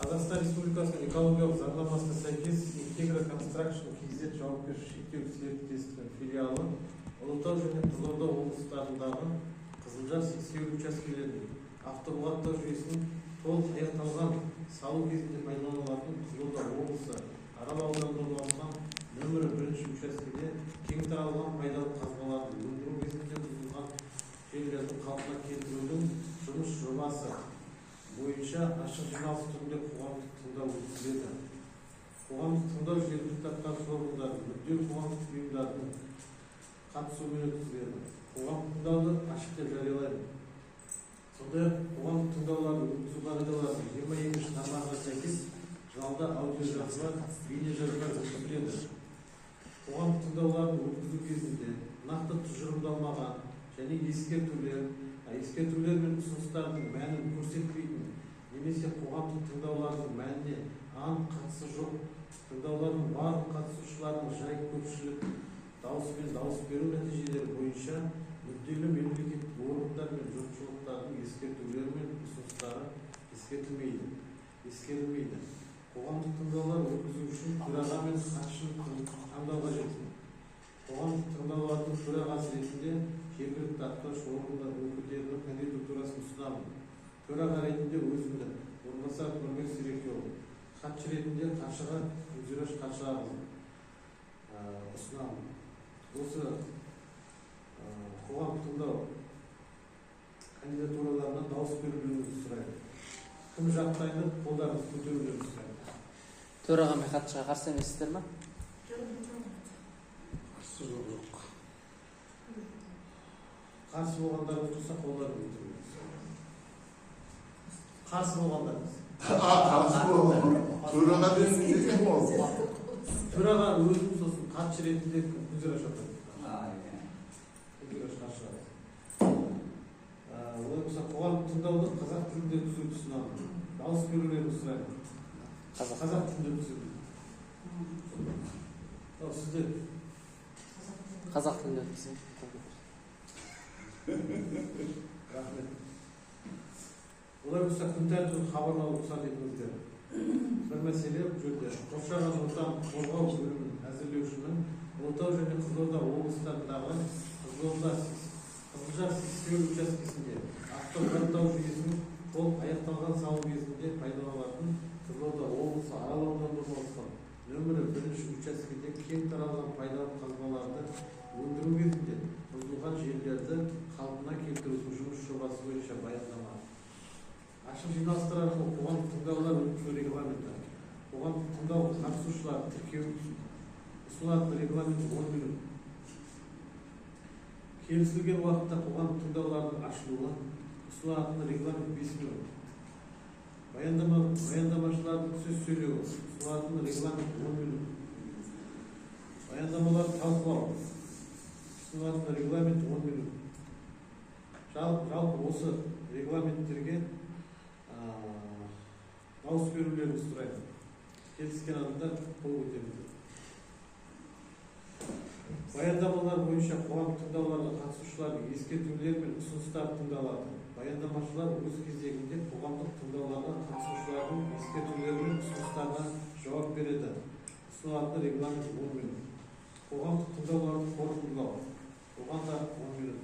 Қазақстан Республикасының экологиялық заңнамасына сәйкес Интегра Констракшн KZ жауапкершілігі шектеулі серіктестігінің филиалы Ұлытау және Қызылорда облыстарындағы Қызылжар сексеуіл учаскелерінің автобұлақтау жүйесінің толық аяқталған салу кезінде пайдаланылатын Қызылорда облысы Арал ауданында орналасқан нөмірі 1 учаскеде кең таралған пайдалы қазбаларды өндіру кезінде бұзылған жерлердің қалпына келтірудің жұмыс жобасы бойынша ашық жиналыс түрінде қоғамдық тыңдау өткізіледі. Қоғамдық тыңдау жергілікті атқарушы органдардың, мүдделі қоғамдық ұйымдардың қатысуымен өткізіледі. Қоғамдық тыңдауды ашық деп жариялайды. Сондай-ақ қоғамдық тыңдауларды өткізу қағидаларының 22-ші тармағына сәйкес залда аудиожазба, бейнежазба жүргізіледі. Қоғамдық тыңдауларды өткізу кезінде нақты тұжырымдалмаған және ескертулер мен ұсыныстардың мәнін көрсетпейтін немесе қоғамдық тыңдаулардың мәніне анық қатысы жоқ, тыңдаулардың барлық қатысушылардың жай көпшілік дауыспен дауыс беру нәтижелері бойынша мүдделі мемлекеттік органдар мен жұртшылықтардың ескертулері мен ұсыныстары ескерілмейді. Қоғамдық тыңдаулар өткізу үшін төраға мен хатшыны таңдау қажет. Қоғамдық тыңдаулардың төрағасы ретінде жергілікті атқарушы органдар өкілдерінің кандидатурасын ұсынамын. Төраға ретінде өзімді орынбасар Нұрбек Сирекеұлы, хатшы ретінде Қашыға Гүлзираш Қашағызы ұсынамын. Осы қоғамдық тыңдау кандидатураларына дауыс берулеріңізді сұраймын. Кім жақтайды, қолдарыңызды көтерулеріңізді сұраймын. Төраға мен хатшыға қарсы емессіздер ме? Жоқ. Қарсы болғандарыңыз тұрса қолдарыңызды көтеріңіз. Қарсы болғандарыңыз. Қарсы болған. Төраға ретінде кім ол? Төраға өзім сосын хатшы ретінде Гүлзираш апай. Гүлзираш Қашағызы. Олай болса қоғамдық тыңдауды қазақ тілінде өткізуді ұсынамын. Дауыс берулеріңізді сұраймын. Қазақ тілінде өткізуді. Сіздер қазақ тілінде өткізсін. Рахмет. Олай болса күн тәртібін хабарлауға рұқсат етіңіздер. Бір мәселе бұл жерде қоршаған ортаны қорғау бөлімін әзірлеушінің Ұлытау және Қызылорда облыстарындағы Қызылжар сексеуіл учаскесінде автобұлақтау жүйесінің толық аяқталған салу кезінде пайдаланылатын Қызылорда облысы Арал ауданында орналасқан нөмірі 1 учаскеде кең таралған пайдалы қазбаларды өндіру кезінде бұзылған жерлерді қалпына келтірудің жұмыс жобасы бойынша баяндама. Ашық жиналыстар арқылы қоғамдық тыңдаулар өткізу регламенті. Қоғамдық тыңдау қатысушылар тіркеу ұсынылатын регламент 10 минут. Келісілген уақытта қоғамдық тыңдаулардың ашылуы ұсынылатын регламент 5 минут. Баяндамашылардың сөз сөйлеуі ұсынылатын регламент 10 минут. Баяндамаларды талқылау ұсынылатын регламент 10 минут. Жалпы осы регламенттерге дауыс берулеріңізді сұраймын. Келіскен адамдар қол көтеріңіздер. Баяндамалар бойынша қоғамдық тыңдауларға қатысушылардың ескертулер мен ұсыныстар тыңдалады. Баяндамашылар өз кезегінде қоғамдық тыңдауларға қатысушылардың ескертулері мен ұсыныстарына жауап береді. Ұсынылатын регламент 10 минут. Қоғамдық тыңдауларды қорытындылау. Оған да 10 минут.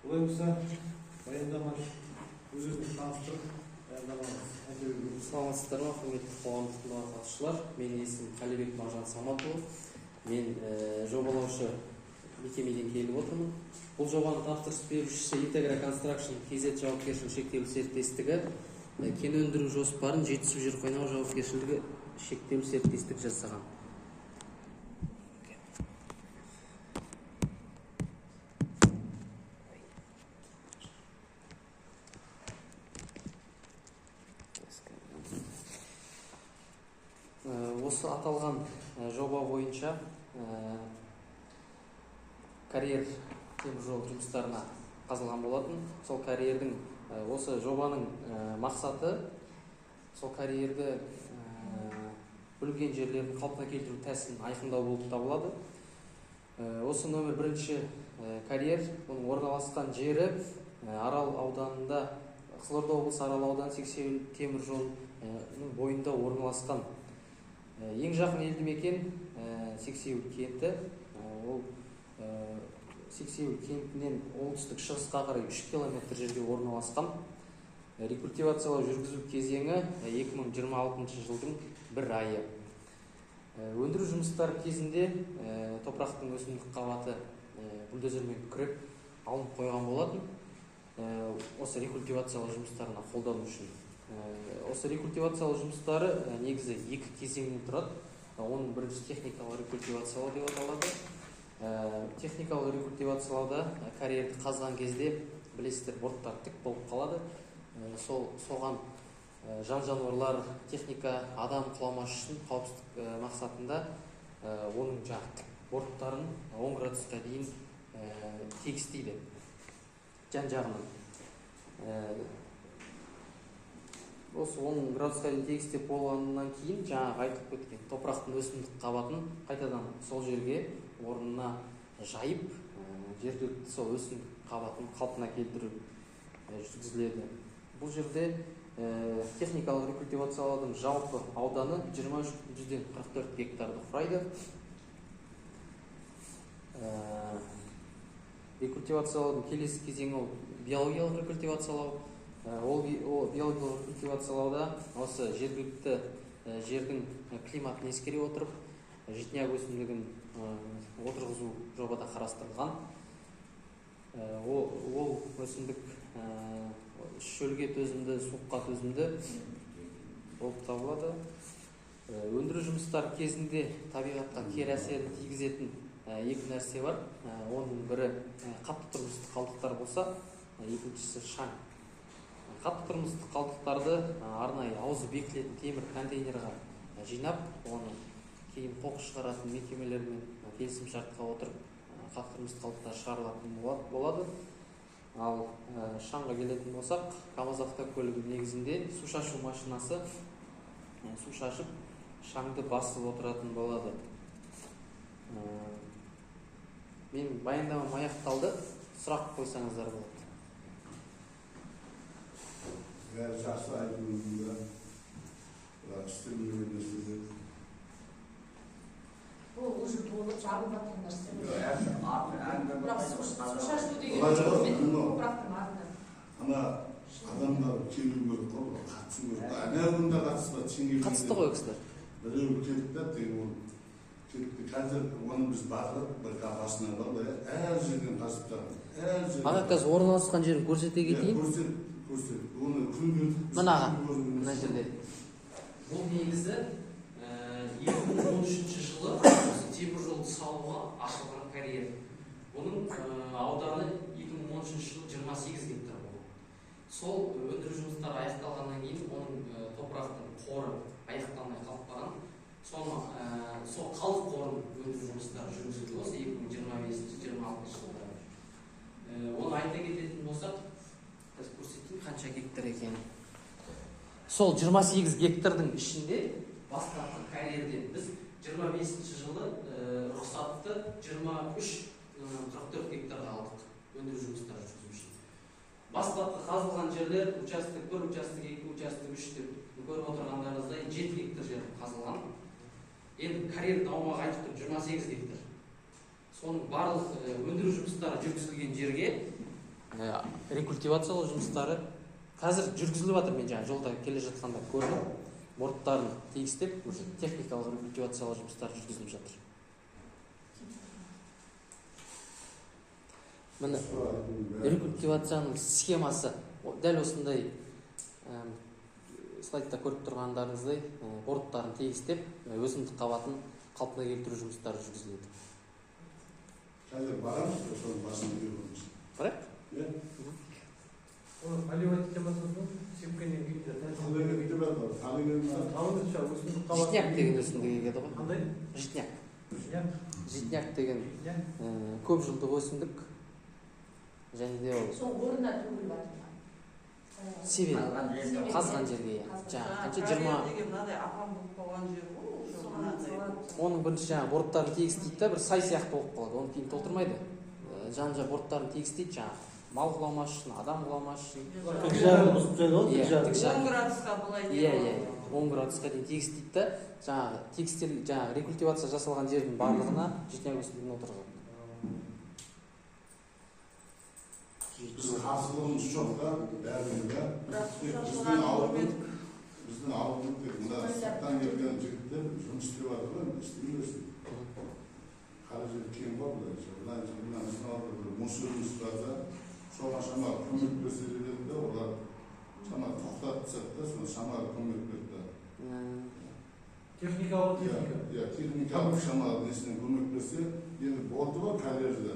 Олай болса, баяндамашы өзіңізді таныстырып баяндамаңыз. Саламатсыздар ма, құрметті қоғамдық тыңдауға қатысушылар. Менің есімім Қалибек Мағжан Саматұлы. Мен жобалаушы мекемеден келіп отырмын. Бұл жобаны тапсырыс берушісі Интегра Констракшн KZ жауапкершілігі шектеулі серіктестігі кен өндіру жоспарын жетісу жер қойнауы жауапкершілігі шектеулі серіктестік жасаған. Осы аталған жоба бойынша карьер теміржол жұмыстарына қазылған болатын. Сол карьердің осы жобаның мақсаты сол карьерді бүлінген жерлердің қалпына келтіру тәсілін айқындау болып табылады. Осы нөмір 1 карьер, оның орналасқан жері Арал ауданында Қызылорда облысы Арал ауданы Сексеуіл темір жолының бойында орналасқан. Ең жақын елді мекен Сексеуіл кенті. Ол Сексеуіл кентінен оңтүстік шығысқа қарай 3 км жерде орналасқан. Рекультивациялау жүргізу кезеңі 2026 жылдың 1 айы. Өндіру жұмыстары кезінде топырақтың өсімдік қабаты бульдозермен күреп алынып қойған болатын. Осы рекультивациялау жұмыстарына қолдану үшін. Осы рекультивациялау жұмыстары негізі 2 кезеңнен тұрады. Оның бірінші техникалық рекультивациялау деп аталады. Техникалық рекультивациялауда карьерді қазған кезде білесіздер, борттар тік болып қалады. Соған жан-жануарлар, техника, адам құламас үшін қауіпсіздік мақсатында оның тік борттарын 10 градусқа дейін тегістейді жан-жағынан. Осы 10 градусқа дейін тегістеп болғаннан кейін жаңағы айтып өткен топырақтың өсімдік қабатын қайтадан сол жерге орнына жайып, жергілікті сол өсімдік қабатын қалпына келтіру жүргізіледі. Бұл жерде техникалық рекультивациялаудың жалпы ауданы 23-44 гектарды құрайды. Рекультивациялаудың келесі кезеңі ол биологиялық рекультивациялау. Ол биологиялық рекультивациялауда осы жергілікті жердің климатын ескере отырып, житняк өсімдігін отырғызу жобада қарастырылған. Ол өсімдік шөлге төзімді, суыққа төзімді болып табылады. Өндіру жұмыстары кезінде табиғатқа кері әсерін тигізетін 2 нәрсе бар. Оның бірі қатты тұрмыстық қалдықтар болса, екіншісі шаң. Қатты тұрмыстық қалдықтарды арнайы аузы бекілетін темір контейнерға жинап, оны кейін қоқыс шығаратын мекемелермен келісім шартқа отырып, қатты тұрмыстық қалдықтар шығарылатын болады. Ал шаңға келетін болсақ, КАМАЗ автокөлігі негізінде су шашу машинасы су шашып, шаңды басып отыратын болады. Мен баяндамам аяқталды. Сұрақ қойсаңыздар болады. Жақсы айтылымында істемеген нәрселер. Бұл уже толып жабылып жатқан нәрсе. Бірақ су шашу деген топырақтың артынан. Ана адамдар келу керек қой, қатысу керек. Әнеугінде қатыспады. Қатысты ғой кісілер. Біреу келді де, деген кетті. Қазір оны біз бақырып, бір қапасына бар, әр жерден қасып жатыр. Аға, қазір орналасқан жерін көрсете кетейін. Көрсет. Оны күн мына аға, мына жерде. Бұл негізі 2013 жылы темір жолды салуға ашылған карьер. Бұның ауданы 2013 жылы 28 гектар болды. Сол өндіру жұмыстары аяқталғаннан кейін оның топырақтың қоры аяқталмай қалып қалған. Сол қалдық қорын өндіру жұмыстары жүргізілді осы 2025-26 жылдары. Оны айта кететін болсақ, көрсетейін қанша гектар екен. Сол 28 гектардың ішінде бастапқы карьерден біз 25 жылы рұқсатты 23-44 гектарға алдық өндіру жұмыстары жүргізу үшін. Бастапқы қазылған жерлер участок 1, участок 2, участок 3 деп көріп отырғандарыңыздай 7 гектар жер қазылған. Енді карьердің аумағы айтып тұр 28 гектар. Соның барлық өндіру жұмыстары жүргізілген жерге рекультивациялау жұмыстары қазір жүргізіліп жатыр. Мен жаңа жолда келе жатқанда көрдім. Борттарын тегістеп, техникалық рекультивациялау жұмыстары жүргізіліп жатыр. Міне рекультивацияның схемасы дәл осындай слайдта көріп тұрғандарыңыздай борттарын тегістеп, өсімдік қабатын қалпына келтіру жұмыстары жүргізіледі. Қазір барамыз, соның басын көріп. Барайық? Оны поливать темасыз сепкеннен кейін жатады. Қандай кетті бар? Талыңызша өсімдік қабаты. Житняк деген өсімдік егеді ғой. Қандай? Житняк. Житняк деген көп жылдық өсімдік. Және де ол Сол орнына төгіліп жатыр. себен қазған жерге. Қанша 20 деген мынадай апам болып қалған жер ғой. Оның бірінші жаңа борттарын тегістейді да, бір сай сияқты болып қалады. Оны кейін толтырмайды. Жан-жа борттарын тегістейді жаңа. мал құламаш үшін, адам құламаш үшін. Тік жағын бұзып тастайды ғой, тік жағын. 10 градусқа былай Иә, 10 градусқа дейін тегіс дейді да, жаңағы тегістер, жаңағы рекультивация жасалған жердің барлығына житняк өсімдігін отырғызады. Біздің қарсылығымыз жоқ та, бәрінде. Біздің ауылдың тек мына сырттан келген жігіттер жұмыс істеп жатыр ғой, істей берсін. Қаражат кең ғой бұлай. Мына біздің ауылда бір мусорымыз бар да, соған шамалы көмек берсе дегенде олар шамалы тоқтатсақ та, соны шамалы көмек берді. Техникалық Иә, техникалық шамалы несінен көмек берсе, енді болды ғой карьерде.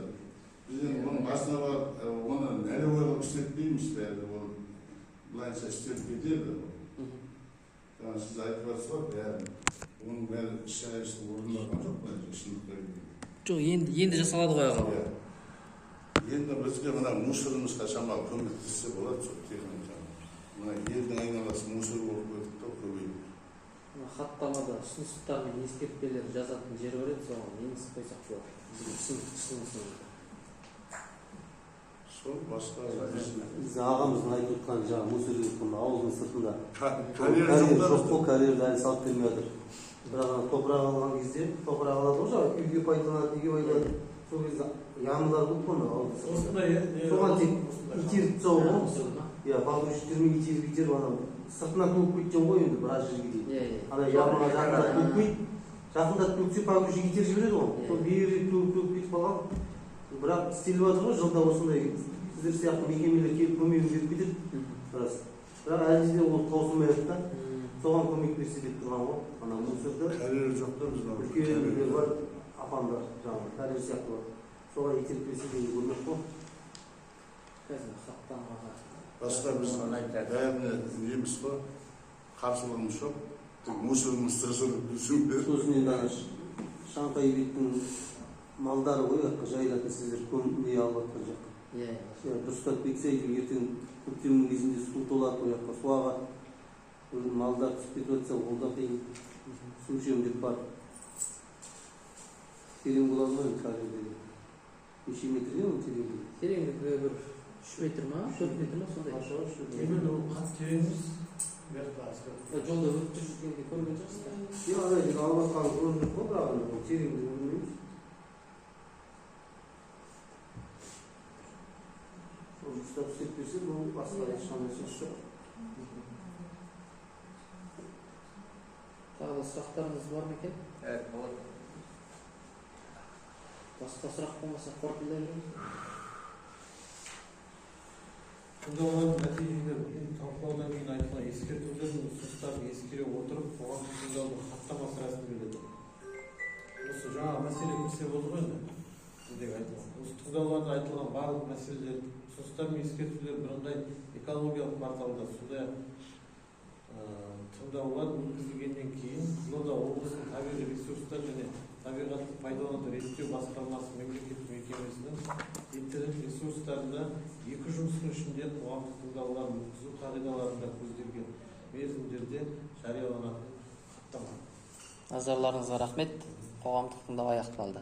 Біз енді оның басына барып, оны әлі ойлап істетпейміз бәрі, ол былайша істеп кетеді. Жаңа сіз айтып жатсыз ғой, бәрі, оның бәрі іс-әрекетті орындалған жоқ, былайша шындыққа келгенде. Жоқ, енді жасалады ғой аға. Енді бізге мына мусорымызға шамалы көмектессе болады, сол техника. Мына елдің айналасы мусор болып кетті, көбейді. Хаттамада ұсыныстар мен ескертпелер жазатын жер бар еді, соған енгізіп қойсақ болады. Ұсынысымызды. Сол басқа Біздің ағамыздың айтып отқан жаңағы мусор жиған ауылдың сыртында карьер жоқ қой, карьерді әлі салып бермей жатыр. Бірақ ана топырақ алған кезде, топырақ алады ғой жаңағы үйге пайдаланады, неге пайдаланады. Сол кезде ямалар болды ғой ауылдың сыртында. осындай Соған тек итеріп тастау ғой. Иә, погрузчиктермен итеріп ана сыртынан төгіп кеткен ғой енді біраз жерге дейін. Ана ямаға жақындап төкпейді. Жақындап төксе погрузчик итеріп жібереді ғой. Сол бері төгіп кетіп қалған. Бірақ істеліп жатыр ғой жылда осындай сіздер сияқты мекемелер келіп көмегін беріп кетеді. Бірақ әлі де ол таусылмай жатыр да. Соған көмек берсе деп тұрған ғой. Ана мусорды карьер жоқ та біздің үлкендер бар, апамдар жаңағы карьер сияқты бар. Соған итеріп берсе деген көрмек қой. Қазір хаттамаға. Басқа біз бәріне неміз ғой, қарсылығымыз жоқ. Тек мусорымыз тасырып түсіңдер. Сосын енді ана Шанхай беттің малдары ғой, жайылатын сіздер не алып жатқан жаққа. Дұрыстап кетсе, ертең көктемнің кезінде су толады ол жаққа, су ағады. Малдар түсіп кетіп жатса, ол да қиын. Су ішемін деп барып. Терең болады ғой енді карьерде. Неше метрде оның тереңдігі? Тереңдігі бір 3 метр ма, 4 метр ма сондай. Именно ол қатты тереңіз берді асырып. Жолда өтіп жүргенде көрген жоқсыздар. Жоқ, ана жерде алып жатқан көрініп қой, бірақ ол тереңдігі білмейміз. Сол ұстап істеп берсе, бұл басқа ешқандай сөз жоқ. Тағы да сұрақтарыңыз бар ма екен? болады. Басқа сұрақ болмаса қорытындылай береміз. Тыңдаулардың нәтижелері талқылаудан кейін айтылған ескертулердің ұсыныстарын ескере отырып, қоғамдық тыңдаудың хаттамасы рәсімделеді. Осы жаңа мәселе кірсе болды ғой енді. Сіздегі айтылған. Осы тыңдауларда айтылған барлық мәселелер, ұсыныстар мен ескертулер бірыңғай экологиялық порталда сондай тыңдаулар өткізілгеннен кейін Қызылорда облысының табиғи ресурстар және табиғатты пайдалануды реттеу басқармасы мемлекеттік мекемесінің интернет ресурстарында 2 жұмыстың ішінде қоғамдық тыңдауларын өткізу қағидаларында көзделген мерзімдерде жарияланатын хаттама. Назарларыңызға рахмет. Қоғамдық тыңдау аяқталды.